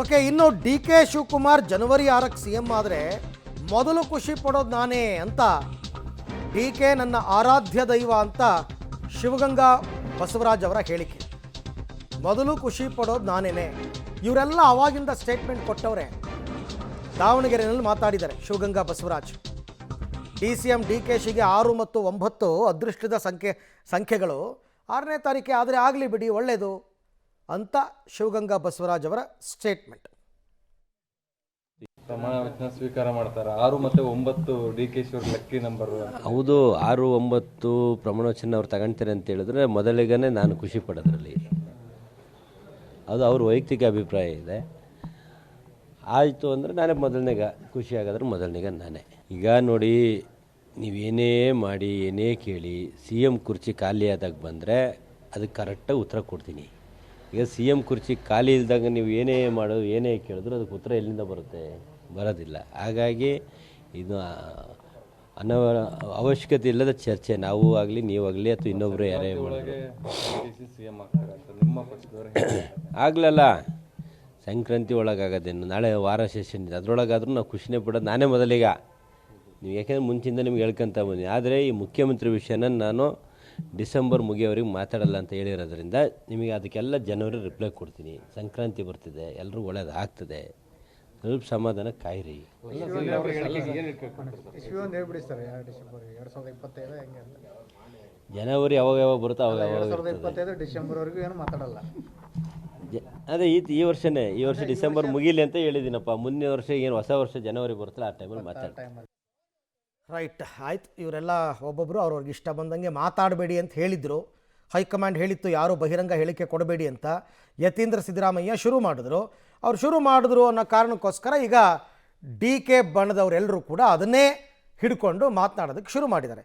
Okay, ಇನ್ನು D K Shivakumar ಜನವರಿ 6ಕ್ಕೆ CM ಆದರೆ ಮೊದಲು ಖುಷಿ ಪಡೋದು ನಾನೇ ಅಂತ ಡಿ ಕೆ ನನ್ನ ಆರಾಧ್ಯ ದೈವ ಅಂತ ಶಿವಗಂಗಾ ಬಸವರಾಜ್ ಅವರ ಹೇಳಿಕೆ. ಮೊದಲು ಖುಷಿ ಪಡೋದು ನಾನೇನೆ. ಇವರೆಲ್ಲ ಅವಾಗಿಂದ ಸ್ಟೇಟ್ಮೆಂಟ್ ಕೊಟ್ಟವ್ರೆ. ದಾವಣಗೆರೆಯಲ್ಲಿ ಮಾತಾಡಿದ್ದಾರೆ ಶಿವಗಂಗಾ ಬಸವರಾಜ್. DCM DKಶಿಗೆ 6 ಮತ್ತು 9 ಅದೃಷ್ಟದ ಸಂಖ್ಯೆಗಳು 6ನೇ ತಾರೀಕೆ ಆದರೆ ಆಗಲಿ ಬಿಡಿ, ಒಳ್ಳೆಯದು ಅಂತ ಶಿವಗಂಗಾ ಬಸವರಾಜ್ ಅವರ ಸ್ಟೇಟ್ಮೆಂಟ್. ಪ್ರಮಾಣ ವಚನ ಸ್ವೀಕಾರ ಮಾಡ್ತಾರೆ. 6 ಮತ್ತು 9 DKಶಿ ಅವ್ರ ಲಕ್ಕಿ ನಂಬರ್. ಹೌದು, 6, 9 ಪ್ರಮಾಣ ವಚನ ಅವ್ರು ತಗೊಳ್ತಾರೆ ಅಂತ ಹೇಳಿದ್ರೆ ಮೊದಲಿಗನೇ ನಾನು ಖುಷಿ ಪಡೋದ್ರಲ್ಲಿ. ಅದು ಅವ್ರ ವೈಯಕ್ತಿಕ ಅಭಿಪ್ರಾಯ ಇದೆ. ಆಯಿತು ಅಂದರೆ ನಾನೇ ಮೊದಲನೇಗ ಖುಷಿ ಆಗೋದ್ರೆ ಮೊದಲನೇಗ ನಾನೇ. ಈಗ ನೋಡಿ, ನೀವೇನೇ ಮಾಡಿ ಏನೇ ಕೇಳಿ CM ಕುರ್ಚಿ ಖಾಲಿ ಆದಾಗ ಬಂದರೆ ಅದಕ್ಕೆ ಕರೆಕ್ಟಾಗಿ ಉತ್ತರ ಕೊಡ್ತೀನಿ. ಈಗ CM ಕುರ್ಚಿ ಖಾಲಿ ಇಲ್ದಾಗ ನೀವು ಏನೇ ಮಾಡೋದು ಏನೇ ಕೇಳಿದ್ರು ಅದಕ್ಕೆ ಉತ್ತರ ಎಲ್ಲಿಂದ ಬರುತ್ತೆ? ಬರೋದಿಲ್ಲ. ಹಾಗಾಗಿ ಇದು ಅವಶ್ಯಕತೆ ಇಲ್ಲದ ಚರ್ಚೆ. ನಾವು ಆಗಲಿ ನೀವಾಗಲಿ ಅಥವಾ ಇನ್ನೊಬ್ಬರು ಯಾರೇ CM ಆಗ್ತಾರೆ ಅಂತ ನಿಮ್ಮ ಪಕ್ಷದವರು ಆಗಲಲ್ಲ. ಸಂಕ್ರಾಂತಿ ಒಳಗಾಗೋದೇನು, ನಾಳೆ ವಾರ ಸೆಷನ್ ಇದೆ, ಅದರೊಳಗಾದ್ರೂ ನಾವು ಖುಷಿನೇ ಪಡೋದು ನಾನೇ ಮೊದಲೀಗ. ನೀವು ಯಾಕೆಂದರೆ ಮುಂಚಿಂದ ನಿಮ್ಗೆ ಹೇಳ್ಕೊಂತ ಬಂದಿನಿ. ಆದರೆ ಈ ಮುಖ್ಯಮಂತ್ರಿ ವಿಷಯನ ನಾನು ಡಿಸೆಂಬರ್ ಮುಗಿಯೋವರೆಗೆ ಮಾತಾಡಲ್ಲ ಅಂತ ಹೇಳಿರೋದ್ರಿಂದ ನಿಮಗೆ ಅದಕ್ಕೆಲ್ಲ ಜನವರಿ ರಿಪ್ಲೈ ಕೊಡ್ತೀನಿ. ಸಂಕ್ರಾಂತಿ ಬರ್ತಿದೆ, ಎಲ್ಲರೂ ಒಳ್ಳೇದು ಆಗ್ತದೆ, ಸ್ವಲ್ಪ ಸಮಾಧಾನ ಕಾಯಿರಿ. ಜನವರಿ ಯಾವಾಗ ಬರುತ್ತೋ ಅವಾಗ ಡಿಸೆಂಬರ್ವರೆಗೂ ಏನು ಮಾತಾಡಲ್ಲ. ಅದೇ ಈ ವರ್ಷನೇ, ಈ ವರ್ಷ ಡಿಸೆಂಬರ್ ಮುಗೀಲಿ ಅಂತ ಹೇಳಿದ್ದೀನಪ್ಪ. ಮುಂದಿನ ವರ್ಷ ಏನು ಹೊಸ ವರ್ಷ ಜನವರಿ ಬರುತ್ತಲ್ಲ ಆ ಟೈಮಲ್ಲಿ ಮಾತಾಡ್ತೀನಿ. ರೈಟ್, ಆಯ್ತು. ಇವರೆಲ್ಲ ಒಬ್ಬೊಬ್ಬರು ಅವ್ರವ್ರಿಗೆ ಇಷ್ಟ ಬಂದಂಗೆ ಮಾತಾಡಬೇಡಿ ಅಂತ ಹೇಳಿದರು. ಹೈಕಮಾಂಡ್ ಹೇಳಿತ್ತು ಯಾರೂ ಬಹಿರಂಗ ಹೇಳಿಕೆ ಕೊಡಬೇಡಿ ಅಂತ. ಯತೀಂದ್ರ ಸಿದ್ದರಾಮಯ್ಯ ಶುರು ಮಾಡಿದ್ರು. ಅವ್ರು ಶುರು ಮಾಡಿದ್ರು ಅನ್ನೋ ಕಾರಣಕ್ಕೋಸ್ಕರ ಈಗ DK ಬಣದವರೆಲ್ಲರೂ ಕೂಡ ಅದನ್ನೇ ಹಿಡ್ಕೊಂಡು ಮಾತನಾಡೋದಕ್ಕೆ ಶುರು ಮಾಡಿದ್ದಾರೆ.